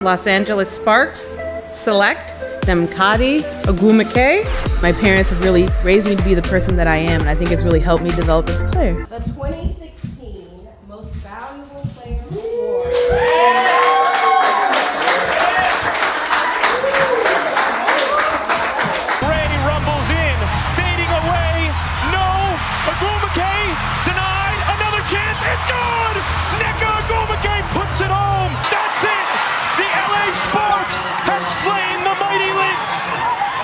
Los Angeles Sparks select Nneka Ogwumike. My parents have really raised me to be the person that I am, and I think it's really helped me develop as a player. The 2016 Most Valuable Player Award. Ray rumbles in, fading away. No, Ogwumike denied. Another chance. It's good. Nneka Ogwumike puts it home. That's it. The LA Sparks have slain the mighty Lynx.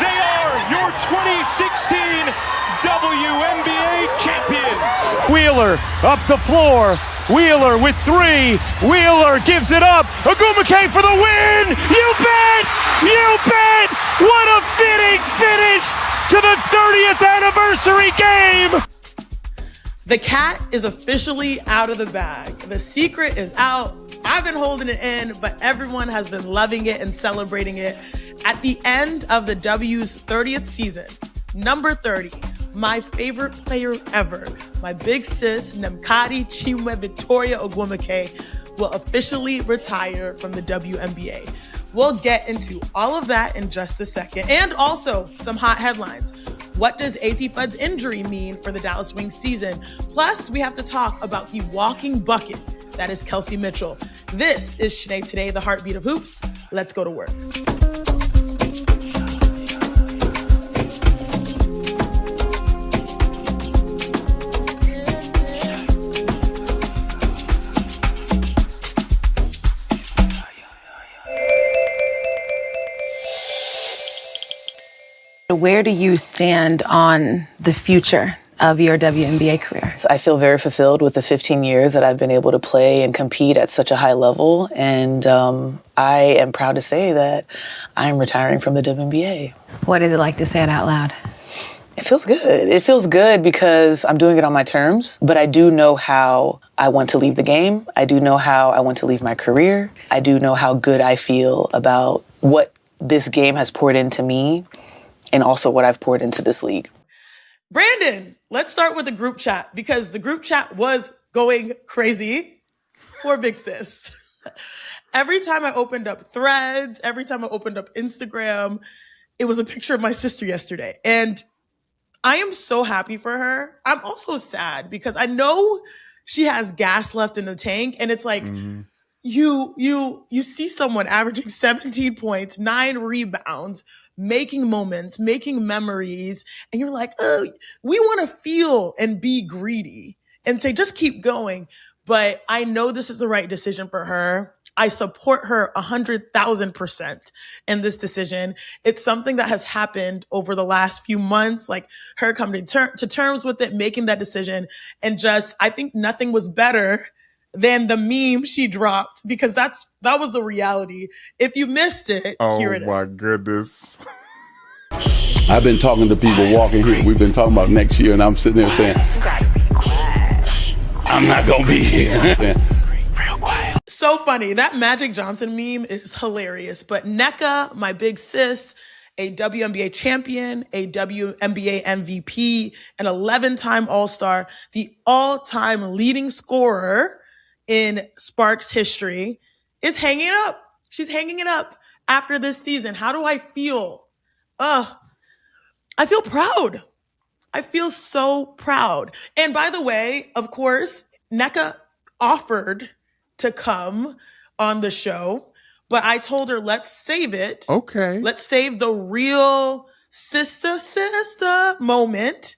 They are your 2016 WNBA champions. Wheeler up the floor. Wheeler with three. Wheeler gives it up. Ogwumike for the win. You bet. You bet. What a fitting finish to the 30th anniversary game. The cat is officially out of the bag. The secret is out. I've been holding it in, but everyone has been loving it and celebrating it. At the end of the W's 30th season, number 30, my favorite player ever, my big sis, Nneka Chiney Victoria Ogwumike, will officially retire from the WNBA. We'll get into all of that in just a second. And also some hot headlines. What does Azzi Fudd's injury mean for the Dallas Wings season? Plus, we have to talk about the walking bucket that is Kelsey Mitchell. This is Chiney Today, the heartbeat of hoops. Let's go to work. Where do you stand on the future of your WNBA career? I feel very fulfilled with the 15 years that I've been able to play and compete at such a high level. And I am proud to say that I am retiring from the WNBA. What is it like to say it out loud? It feels good. It feels good because I'm doing it on my terms, but I do know how I want to leave the game. I do know how I want to leave my career. I do know how good I feel about what this game has poured into me and also what I've poured into this league. Brandon, let's start with the group chat because the group chat was going crazy for Big Sis. Every time I opened up Threads, every time I opened up Instagram, it was a picture of my sister yesterday. And I am so happy for her. I'm also sad because I know she has gas left in the tank. And it's like, you see someone averaging 17 points, 9 rebounds, making moments, making memories, and you're like, oh, we want to feel and be greedy and say, just keep going. But I know this is the right decision for her. I support her 100,000% in this decision. It's something that has happened over the last few months, like her coming to terms with it, making that decision. And just, I think nothing was better than the meme she dropped, because that was the reality. If you missed it, here it is. Oh my goodness. I've been talking to people walking here. We've been talking about next year, and I'm sitting there saying, I'm not going to be here. So funny. That Magic Johnson meme is hilarious. But Nneka, my big sis, a WNBA champion, a WNBA MVP, an 11-time All-Star, the all-time leading scorer in Sparks history, is hanging it up. She's hanging it up after this season. How do I feel? I feel proud. I feel so proud. And by the way, of course, Nneka offered to come on the show, but I told her, let's save it. Okay. Let's save the real sister moment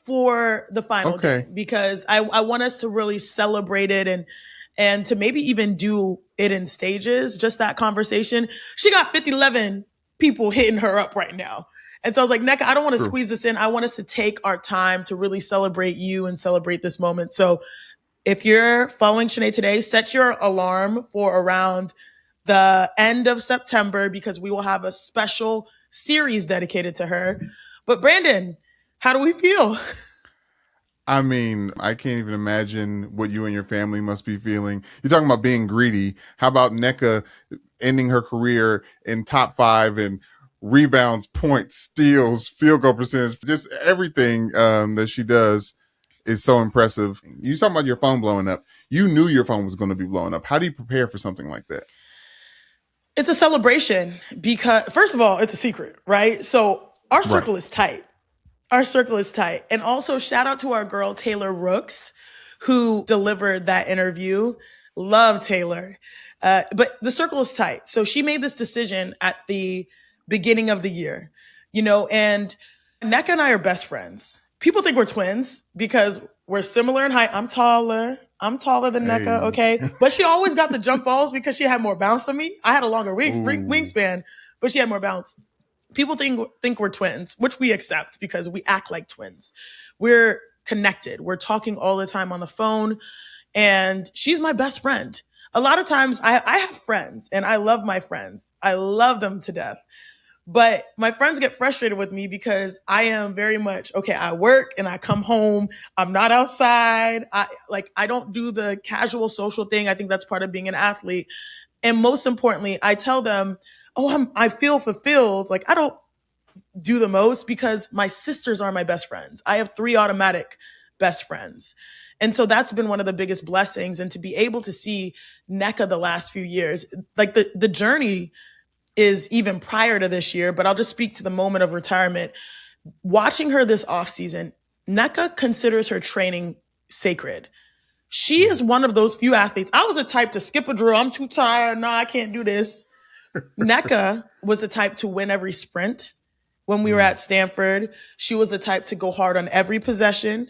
for the final game, because I want us to really celebrate it and to maybe even do it in stages, just that conversation. She got 11 people hitting her up right now. And so I was like, Nneka, I don't want to squeeze this in. I want us to take our time to really celebrate you and celebrate this moment. So if you're following Chiney Today, set your alarm for around the end of September, because we will have a special series dedicated to her. But Brandon, how do we feel? I mean, I can't even imagine what you and your family must be feeling. You're talking about being greedy. How about Nneka ending her career in top 5 and rebounds, points, steals, field goal percentage, just everything that she does is so impressive. You talking about your phone blowing up. You knew your phone was going to be blowing up. How do you prepare for something like that? It's a celebration because, first of all, it's a secret, right? So our circle is tight. Our circle is tight. And also shout out to our girl, Taylor Rooks, who delivered that interview. Love Taylor. But the circle is tight. So she made this decision at the beginning of the year, and Nneka and I are best friends. People think we're twins because we're similar in height. I'm taller than Nneka, okay? But she always got the jump balls because she had more bounce than me. I had a longer wingspan, but she had more bounce. People think we're twins, which we accept because we act like twins. We're connected. We're talking all the time on the phone, and she's my best friend. A lot of times I have friends, and I love my friends. I love them to death. But my friends get frustrated with me because I am very much, okay, I work and I come home. I'm not outside. I don't do the casual social thing. I think that's part of being an athlete. And most importantly, I tell them, I feel fulfilled. Like I don't do the most because my sisters are my best friends. I have 3 automatic best friends. And so that's been one of the biggest blessings. And to be able to see Nneka the last few years, like the journey is even prior to this year, but I'll just speak to the moment of retirement. Watching her this offseason, Nneka considers her training sacred. She is one of those few athletes. I was the type to skip a drill. I'm too tired. No, I can't do this. Nneka was the type to win every sprint. When we were at Stanford, she was the type to go hard on every possession.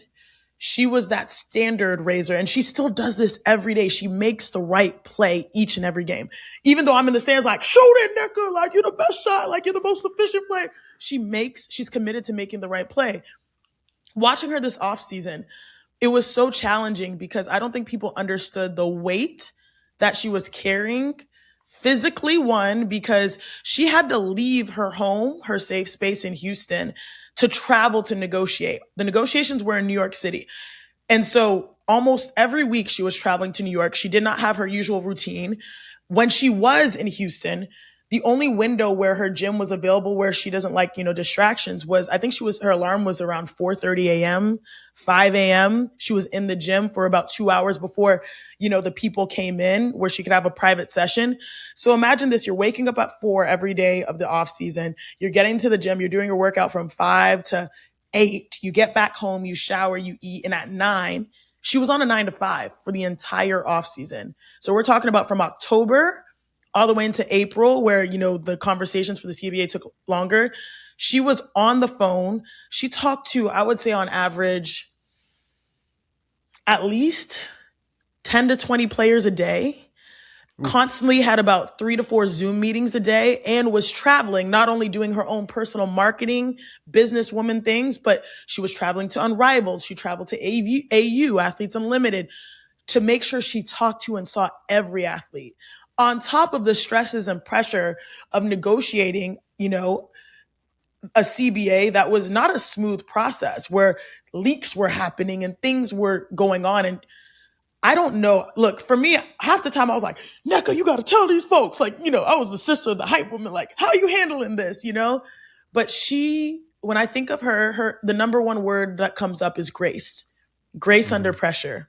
She was that standard raiser, and she still does this every day. She makes the right play each and every game. Even though I'm in the stands like, shoot it, Nneka, like you're the best shot, like you're the most efficient player. She's committed to making the right play. Watching her this offseason, it was so challenging because I don't think people understood the weight that she was carrying physically, one, because she had to leave her home, her safe space in Houston, to travel to negotiate. The negotiations were in New York City. And so almost every week she was traveling to New York. She did not have her usual routine. When she was in Houston, the only window where her gym was available where she doesn't like, distractions was, I think her alarm was around 4:30 a.m., 5 a.m. She was in the gym for about 2 hours before, the people came in where she could have a private session. So imagine this, you're waking up at 4 every day of the off season. You're getting to the gym. You're doing your workout from 5 to 8. You get back home, you shower, you eat. And at 9, she was on a 9 to 5 for the entire off season. So we're talking about from October all the way into April, where, the conversations for the CBA took longer. She was on the phone. She talked to, I would say on average, at least 10 to 20 players a day, constantly had about 3 to 4 Zoom meetings a day, and was traveling, not only doing her own personal marketing, businesswoman things, but she was traveling to Unrivaled. She traveled to AU, Athletes Unlimited, to make sure she talked to and saw every athlete. On top of the stresses and pressure of negotiating, a CBA that was not a smooth process, where leaks were happening and things were going on. And I don't know. Look, for me, half the time I was like, Nneka, you got to tell these folks. Like, I was the sister of the hype woman. Like, how are you handling this, But when I think of her, the number one word that comes up is grace. Grace under pressure.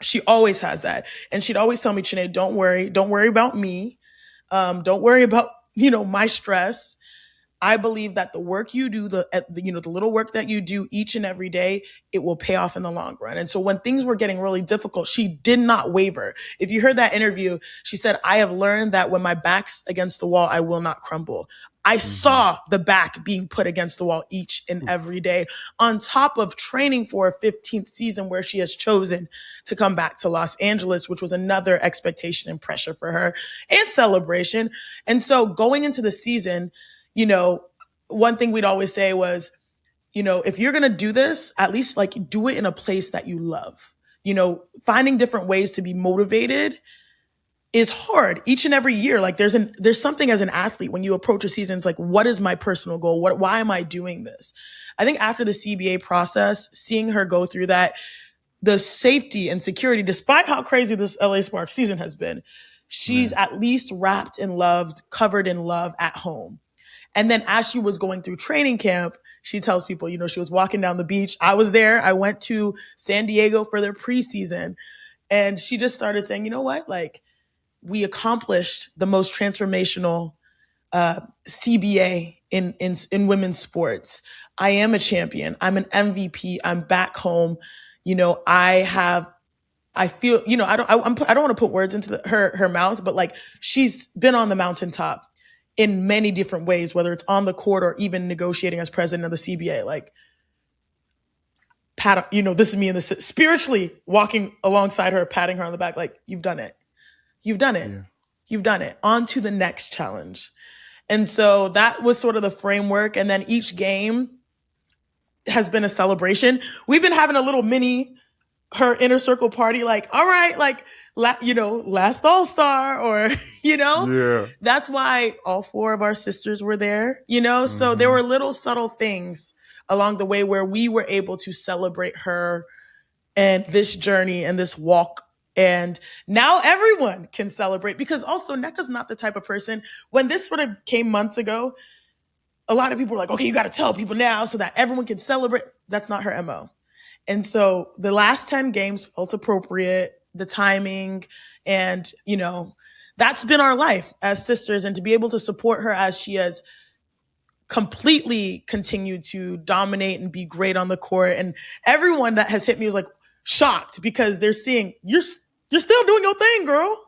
She always has that. And she'd always tell me, Chiney, don't worry about me. Don't worry about, my stress. I believe that the work you do, the little work that you do each and every day, it will pay off in the long run. And so when things were getting really difficult, she did not waver. If you heard that interview, she said, I have learned that when my back's against the wall, I will not crumble. I saw the back being put against the wall each and every day, on top of training for a 15th season where she has chosen to come back to Los Angeles, which was another expectation and pressure for her and celebration. And so going into the season, one thing we'd always say was, if you're going to do this, at least do it in a place that you love. Finding different ways to be motivated is hard each and every year. Like there's something as an athlete when you approach a season, it's like, what is my personal goal? Why am I doing this? I think after the CBA process, seeing her go through that, the safety and security, despite how crazy this LA Sparks season has been, she's at least wrapped in love, covered in love at home. And then as she was going through training camp, she tells people, she was walking down the beach. I was there. I went to San Diego for their preseason. And she just started saying, you know what? we accomplished the most transformational CBA in women's sports. I am a champion. I'm an MVP. I'm back home. I feel, I don't want to put words into her mouth, but like she's been on the mountaintop in many different ways, whether it's on the court or even negotiating as president of the CBA. Like, this is me in the spiritually walking alongside her, patting her on the back. Like, you've done it. You've done it. Yeah. You've done it. On to the next challenge. And so that was sort of the framework. And then each game has been a celebration. We've been having a little mini her inner circle party, like, all right, like, last All-Star, or, Yeah. That's why all 4 of our sisters were there, So there were little subtle things along the way where we were able to celebrate her and this journey and this walk. And now everyone can celebrate, because also Nneka's not the type of person, when this sort of came months ago, a lot of people were like, okay, you got to tell people now so that everyone can celebrate. That's not her MO. And so the last 10 games felt appropriate, the timing, and, that's been our life as sisters. And to be able to support her as she has completely continued to dominate and be great on the court. And everyone that has hit me was like shocked, because they're seeing, you're still doing your thing, girl.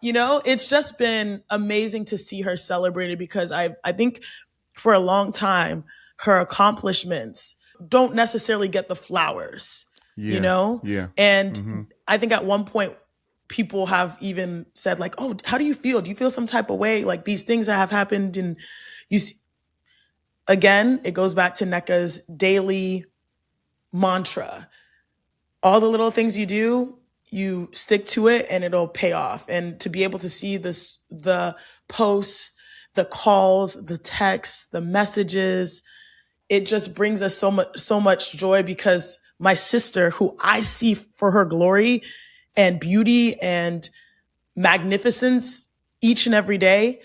It's just been amazing to see her celebrated, because I think for a long time, her accomplishments don't necessarily get the flowers, Yeah. And I think at one point people have even said like, oh, how do you feel? Do you feel some type of way? Like these things that have happened, and you see, again, it goes back to Nneka's daily mantra. All the little things you do, you stick to it and it'll pay off. And to be able to see this, the posts, the calls, the texts, the messages, it just brings us so much joy, because my sister, who I see for her glory and beauty and magnificence each and every day,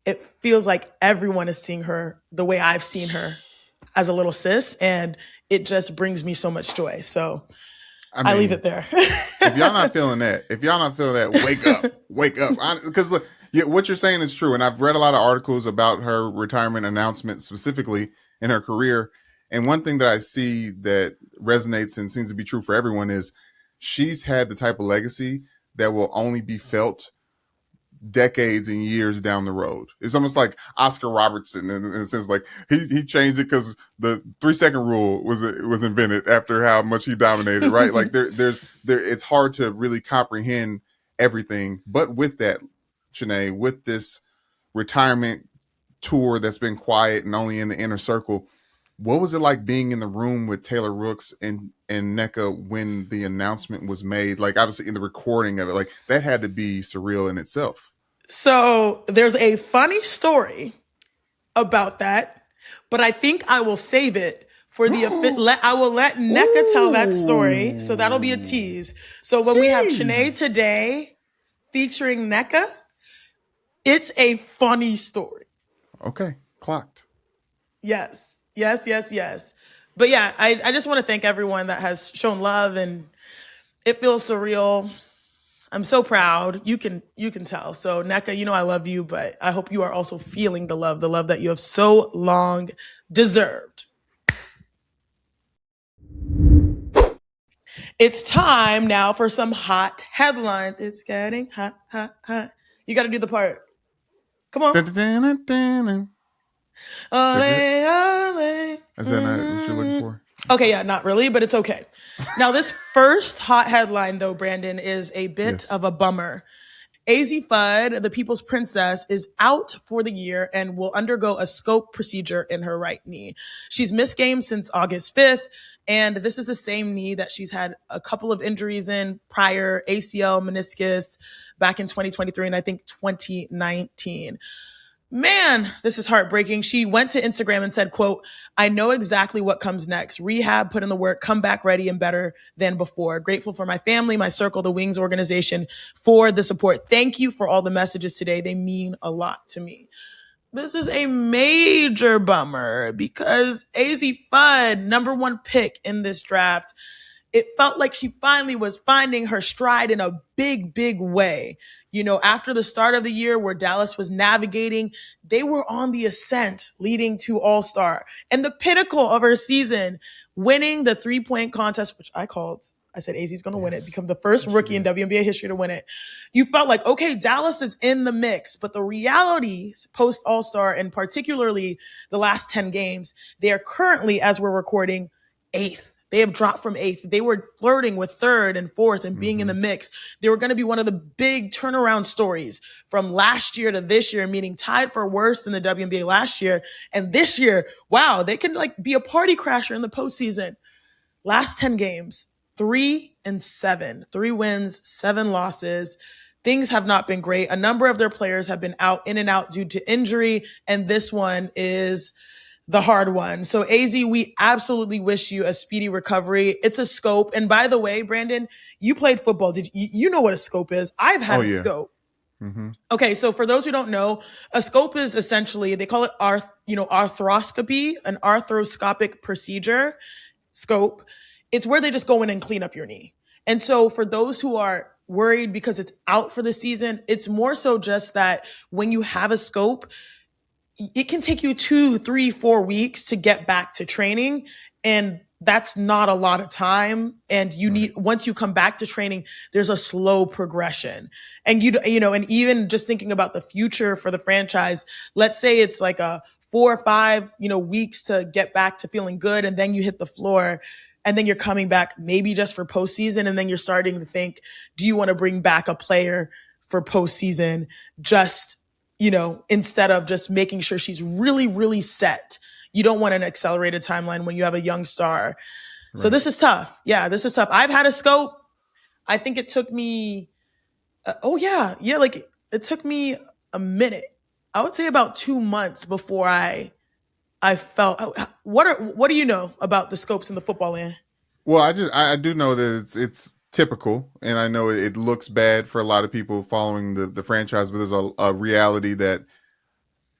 it feels like everyone is seeing her the way I've seen her as a little sis. And it just brings me so much joy. So I leave it there. If y'all not feeling that, wake up. Because look, what you're saying is true. And I've read a lot of articles about her retirement announcement, specifically in her career. And one thing that I see that resonates and seems to be true for everyone is she's had the type of legacy that will only be felt decades and years down the road. It's almost like Oscar Robertson, in a sense, like he changed it because the 3-second rule was invented after how much he dominated, right? Like it's hard to really comprehend everything. But with that, Chiney, with this retirement tour that's been quiet and only in the inner circle, what was it like being in the room with Taylor Rooks and Nneka when the announcement was made? Like, obviously in the recording of it, like that had to be surreal in itself. So there's a funny story about that, but I think I will save it for the I will let Nneka tell that story. So that'll be a tease. So when we have Chiney today featuring Nneka, it's a funny story. Okay, clocked. Yes. But yeah, I just want to thank everyone that has shown love, and it feels surreal. I'm so proud. You can tell. So Nneka, I love you, but I hope you are also feeling the love that you have so long deserved. It's time now for some hot headlines. It's getting hot. You got to do the part. Come on. Ole, ole. Is that not what you're looking for? Okay, yeah, not really, but it's okay. Now, this first hot headline, though, Brandon, is a bit of a bummer. Azzi Fudd, the People's Princess, is out for the year and will undergo a scope procedure in her right knee. She's missed games since August 5th, and this is the same knee that she's had a couple of injuries in prior, ACL, meniscus, back in 2023 and I think 2019. Man, this is heartbreaking. She went to Instagram and said, quote, "I know exactly what comes next. Rehab, put in the work, come back ready and better than before. Grateful for my family, my circle, the Wings organization for the support. Thank you for all the messages today. They mean a lot to me." This is a major bummer because Azzi Fudd, #1 pick in this draft, it felt like she finally was finding her stride in a big, big way. You know, after the start of the year where Dallas was navigating, they were on the ascent leading to All-Star. And the pinnacle of her season, winning the 3-point contest, which I called. I said, Azzi's going to win it, become the first rookie in WNBA history to win it. You felt like, okay, Dallas is in the mix, but the reality post All-Star, and particularly the last 10 games, they are currently, as we're recording, 8th. They have dropped from 8th. They were flirting with 3rd and 4th and being in the mix. They were going to be one of the big turnaround stories from last year to this year, meaning tied for worse than the WNBA last year. And this year, wow, they can like be a party crasher in the postseason. Last 10 games, 3-7, 3 wins, 7 losses. Things have not been great. A number of their players have been in and out due to injury. And this one is the hard one. So Azzi, we absolutely wish you a speedy recovery. It's a scope. And by the way, Brandon, you played football. Did you know what a scope is? I've had a scope. Okay, so for those who don't know, a scope is essentially, they call it arthroscopy, an arthroscopic procedure. Scope. It's where they just go in and clean up your knee. And so for those who are worried because it's out for the season, it's more so just that when you have a scope, it can take you 2, 3, 4 weeks to get back to training. And that's not a lot of time. And you need, once you come back to training, there's a slow progression. And and even just thinking about the future for the franchise, let's say it's like a 4 or 5, weeks to get back to feeling good. And then you hit the floor and then you're coming back maybe just for postseason. And then you're starting to think, do you want to bring back a player for postseason just, instead of just making sure she's really, really set. You don't want an accelerated timeline when you have a young star. Right. So this is tough. Yeah, this is tough. I've had a scope. I think it took me, it took me a minute. I would say about 2 months before I felt. What do you know about the scopes in the football land? Well, I do know that it's typical, and I know it looks bad for a lot of people following the franchise, but there's a reality that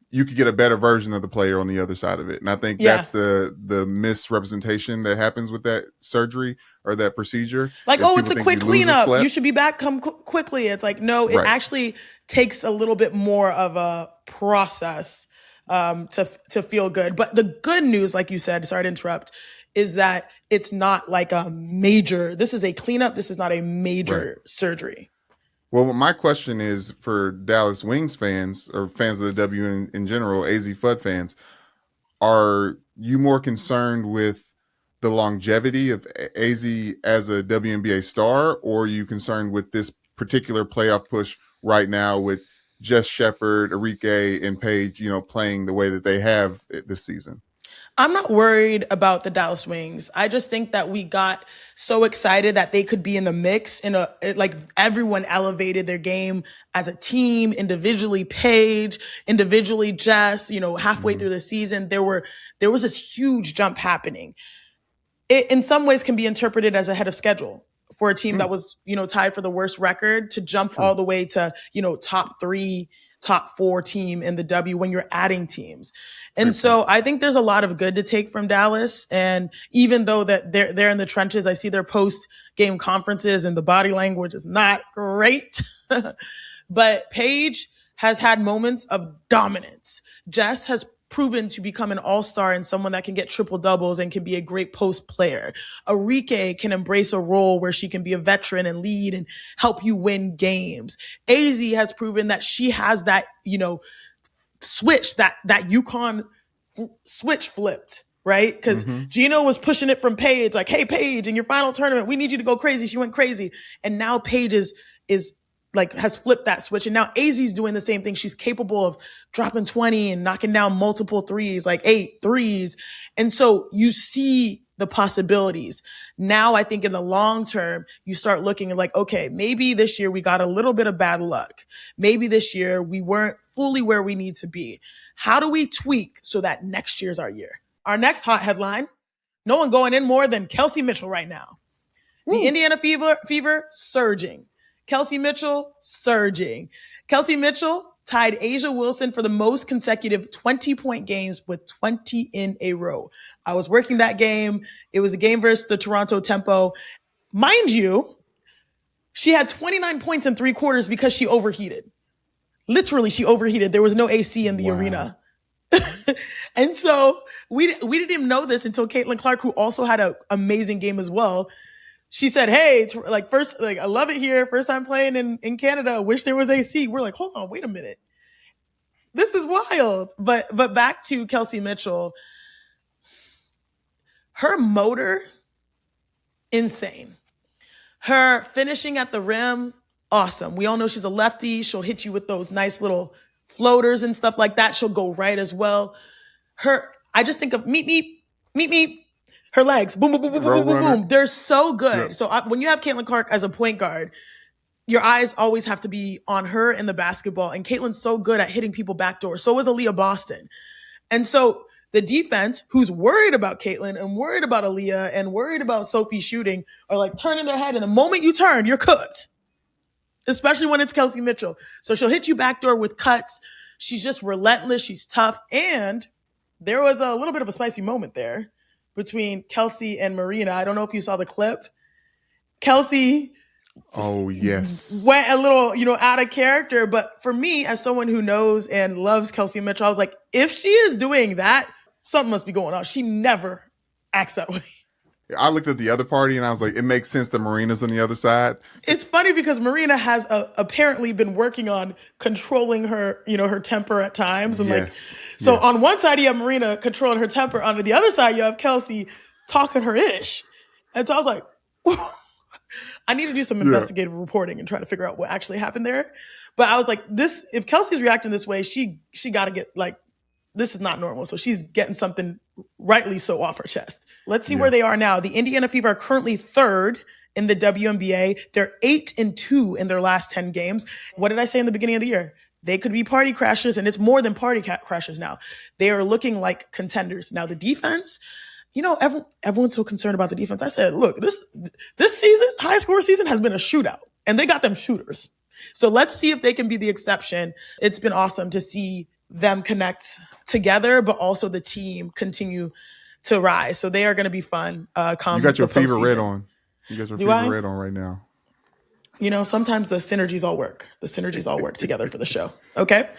you could get a better version of the player on the other side of it. And I think that's the misrepresentation that happens with that surgery or that procedure. Like, it's a quick cleanup. You should be back, come quickly. It's like, no, it actually takes a little bit more of a process to feel good. But the good news, like you said, sorry to interrupt, is that it's not like this is a cleanup. This is not a major surgery. Well, my question is for Dallas Wings fans or fans of the W in general, Azzi Fudd fans, are you more concerned with the longevity of Azzi as a WNBA star, or are you concerned with this particular playoff push right now with Jess Shepard, Arike, and Paige, playing the way that they have this season? I'm not worried about the Dallas Wings. I just think that we got so excited that they could be in the mix everyone elevated their game as a team, individually Paige, individually Jess, halfway through the season, there was this huge jump happening. It in some ways can be interpreted as ahead of schedule for a team that was, tied for the worst record to jump all the way to, top 3, top 4 team in the W when you're adding teams. And so I think there's a lot of good to take from Dallas. And even though that they're in the trenches, I see their post game conferences and the body language is not great. But Paige has had moments of dominance. Jess has proven to become an all-star and someone that can get triple doubles and can be a great post player. Arike can embrace a role where she can be a veteran and lead and help you win games. Azzi has proven that she has that, switch, that UConn switch flipped, right? Because Gino was pushing it from Paige, like, hey, Paige, in your final tournament, we need you to go crazy. She went crazy. And now Paige has flipped that switch. And now Azzi's doing the same thing. She's capable of dropping 20 and knocking down multiple threes, like 8 threes. And so you see the possibilities. Now I think in the long term, you start looking at okay, maybe this year we got a little bit of bad luck. Maybe this year we weren't fully where we need to be. How do we tweak so that next year's our year? Our next hot headline, no one going in more than Kelsey Mitchell right now. The Indiana fever surging. Kelsey Mitchell surging. Kelsey Mitchell tied Asia Wilson for the most consecutive 20-point games with 20 in a row. I was working that game. It was a game versus the Toronto Tempo. Mind you, she had 29 points in 3 quarters because she overheated. Literally, she overheated. There was no AC in the arena. And so we didn't even know this until Caitlin Clark, who also had an amazing game as well. She said, hey, I love it here. First time playing in Canada. Wish there was AC. We're like, hold on, wait a minute. This is wild. But back to Kelsey Mitchell. Her motor, insane. Her finishing at the rim, awesome. We all know she's a lefty. She'll hit you with those nice little floaters and stuff like that. She'll go right as well. I just think of meet. Her legs, boom, boom, boom, boom, boom, boom, boom. They're so good. Yeah. So when you have Caitlin Clark as a point guard, your eyes always have to be on her and the basketball. And Caitlin's so good at hitting people backdoor. So is Aaliyah Boston. And so the defense, who's worried about Caitlin and worried about Aaliyah and worried about Sophie shooting, are like turning their head. And the moment you turn, you're cooked. Especially when it's Kelsey Mitchell. So she'll hit you backdoor with cuts. She's just relentless. She's tough. And there was a little bit of a spicy moment there between Kelsey and Marina. I don't know if you saw the clip. Kelsey went a little, out of character. But for me, as someone who knows and loves Kelsey Mitchell, I was like, if she is doing that, something must be going on. She never acts that way. I looked at the other party and I was like, it makes sense that Marina's on the other side. It's funny because Marina has apparently been working on controlling her, her temper at times. And on one side you have Marina controlling her temper. On the other side you have Kelsey talking her ish. And so I was like, I need to do some investigative reporting and try to figure out what actually happened there. But I was like, if Kelsey's reacting this way, she got to get this is not normal. So she's getting something rightly so off her chest. Let's see where they are now. The Indiana Fever are currently 3rd in the WNBA. They're 8-2 in their last 10 games. What did I say in the beginning of the year? They could be party crashers, and it's more than party crashers now. They are looking like contenders. Now the defense, everyone's so concerned about the defense. I said, look, this season, high score season, has been a shootout, and they got them shooters. So let's see if they can be the exception. It's been awesome to see them connect together, but also the team continue to rise. So they are going to be fun. You got your Fever red on. You got your Fever red on right now. Sometimes the synergies all work. The synergies all work together for the show. Okay.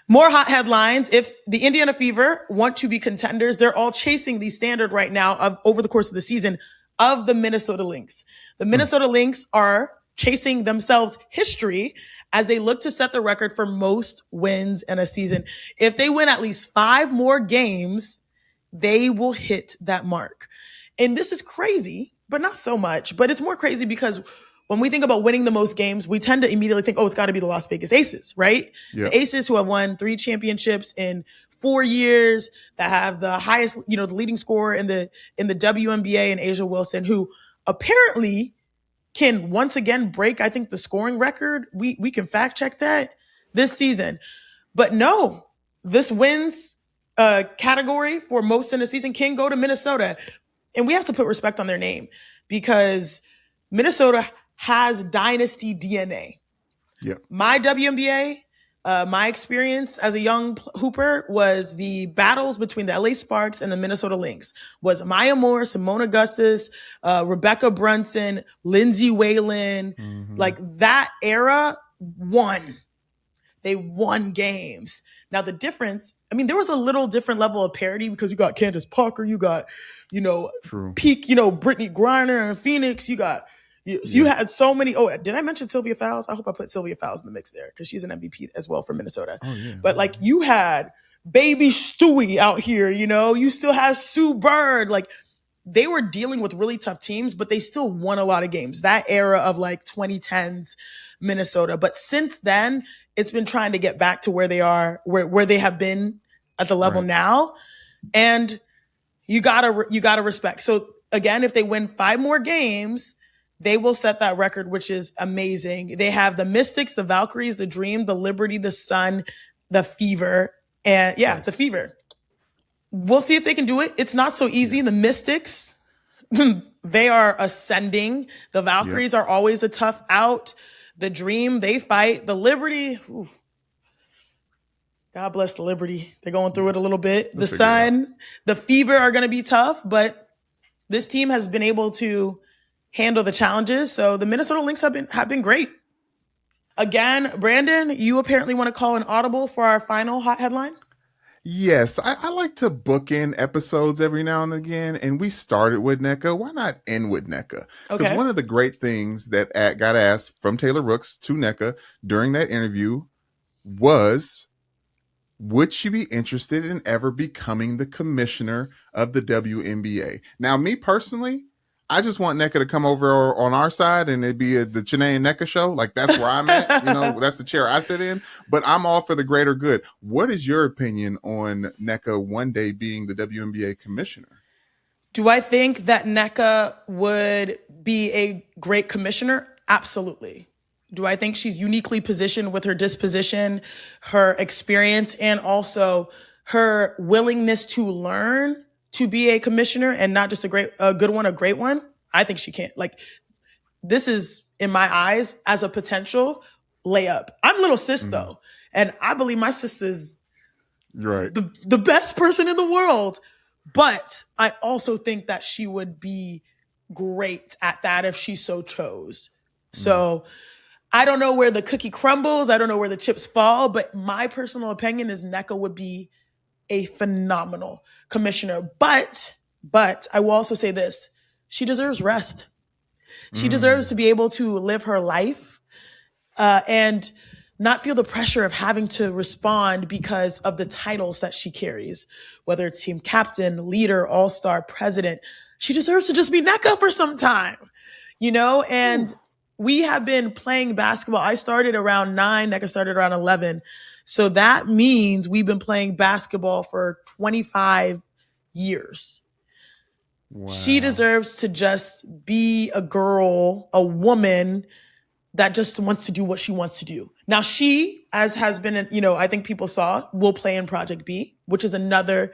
More hot headlines. If the Indiana Fever want to be contenders, they're all chasing the standard right now over the course of the season of the Minnesota Lynx. The Minnesota Lynx are chasing themselves history as they look to set the record for most wins in a season. If they win at least 5 more games, they will hit that mark. And this is crazy, but not so much. But it's more crazy because when we think about winning the most games, we tend to immediately think, it's got to be the Las Vegas Aces, right? Yep. The Aces who have won 3 championships in 4 years, that have the highest, the leading scorer in the WNBA, and Asia Wilson, who apparently can once again break, I think, the scoring record. We can fact check that this season. But no, this wins category for most in a season can go to Minnesota. And we have to put respect on their name because Minnesota has dynasty DNA. Yep. My WNBA, my experience as a young hooper was the battles between the LA Sparks and the Minnesota Lynx. Was Maya Moore, Simone Augustus, Rebecca Brunson, Lindsay Whalen. Mm-hmm. That era won. They won games. Now the difference, there was a little different level of parity because you got Candace Parker, you got, peak, Brittany Griner and Phoenix, you had so many. Oh, did I mention Sylvia Fowles? I hope I put Sylvia Fowles in the mix there because she's an MVP as well for Minnesota. Oh, yeah. But you had baby Stewie out here, you still have Sue Bird. They were dealing with really tough teams, but they still won a lot of games. That era of 2010s Minnesota. But since then, it's been trying to get back to where they are, where they have been at the level now. And you gotta respect. So again, if they win 5 more games, they will set that record, which is amazing. They have the Mystics, the Valkyries, the Dream, the Liberty, the Sun, the Fever, and the Fever. We'll see if they can do it. It's not so easy. The Mystics, they are ascending. The Valkyries are always a tough out. The Dream, they fight. The Liberty, God bless the Liberty. They're going through it a little bit. The Sun, the Fever are going to be tough, but this team has been able to handle the challenges. So the Minnesota Lynx have been great. Again, Brandon, you apparently want to call an audible for our final hot headline? Yes, I like to book in episodes every now and again, and we started with Nneka. Why not end with Nneka? Because one of the great things that got asked from Taylor Rooks to Nneka during that interview was, would she be interested in ever becoming the commissioner of the WNBA? Now, me personally, I just want Nneka to come over on our side and it'd be the Chiney and Nneka show. Like, that's where I'm at. That's the chair I sit in. But I'm all for the greater good. What is your opinion on Nneka one day being the WNBA commissioner? Do I think that Nneka would be a great commissioner? Absolutely. Do I think she's uniquely positioned with her disposition, her experience, and also her willingness to learn to be a commissioner and not just a good one, a great one? I think she can. Like, this is, in my eyes, as a potential layup. I'm little sis though, and I believe my sister's the best person in the world. But I also think that she would be great at that if she so chose. So I don't know where the cookie crumbles. I don't know where the chips fall. But my personal opinion is Nneka would be a phenomenal commissioner. But I will also say this. She deserves rest. She deserves to be able to live her life and not feel the pressure of having to respond because of the titles that she carries, whether it's team captain, leader, all-star, president. She deserves to just be Nneka for some time, and we have been playing basketball. I started around 9, Nneka started around 11. So that means we've been playing basketball for 25 years. Wow. She deserves to just be a girl, a woman that just wants to do what she wants to do. Now she, as has been, I think people saw, will play in Project B, which is another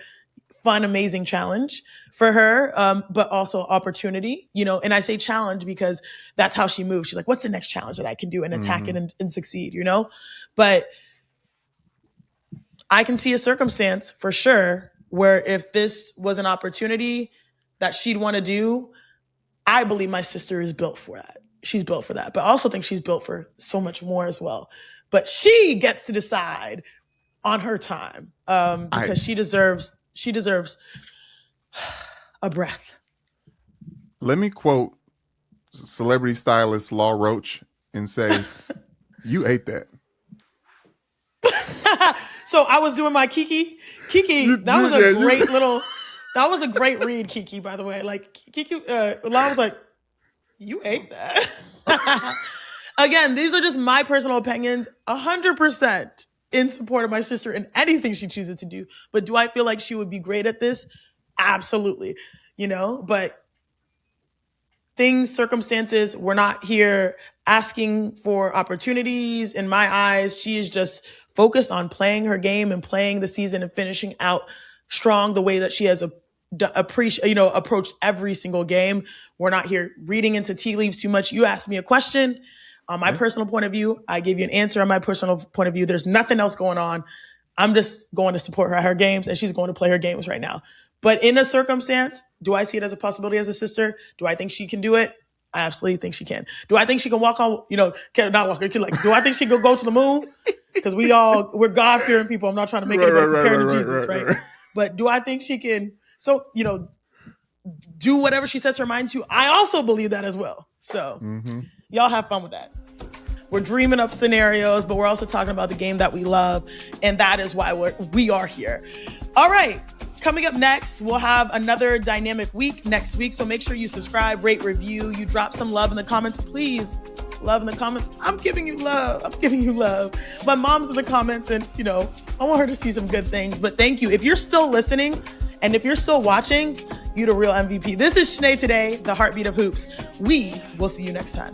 fun, amazing challenge for her, but also opportunity, and I say challenge because that's how she moves. She's like, what's the next challenge that I can do and attack it and succeed, But I can see a circumstance for sure where if this was an opportunity that she'd want to do, I believe my sister is built for that. She's built for that. But I also think she's built for so much more as well. But she gets to decide on her time because she deserves a breath. Let me quote celebrity stylist Law Roach and say, you ate that. So I was doing my Kiki, that was a great read, Kiki, by the way. Like, Kiki, Law was like, you ate that. Again, these are just my personal opinions, 100% in support of my sister in anything she chooses to do. But do I feel like she would be great at this? Absolutely. But circumstances, we're not here asking for opportunities. In my eyes, she is just focused on playing her game and playing the season and finishing out strong the way that she has approached every single game. We're not here reading into tea leaves too much. You asked me a question on my personal point of view. I gave you an answer on my personal point of view. There's nothing else going on. I'm just going to support her at her games, and she's going to play her games right now. But in a circumstance, do I see it as a possibility as a sister? Do I think she can do it? I absolutely think she can. Do I think she can walk on, not walk, do I think she can go to the moon? Because we're God-fearing people. I'm not trying to make anybody compare to Jesus, right? But do I think she can, do whatever she sets her mind to? I also believe that as well. So y'all have fun with that. We're dreaming up scenarios, but we're also talking about the game that we love. And that is why we are here. All right. Coming up next, we'll have another dynamic week next week. So make sure you subscribe, rate, review. You drop some love in the comments, please. Love in the comments. I'm giving you love. My mom's in the comments and, I want her to see some good things. But thank you. If you're still listening and if you're still watching, you're the real MVP. This is Chiney Today, the heartbeat of hoops. We will see you next time.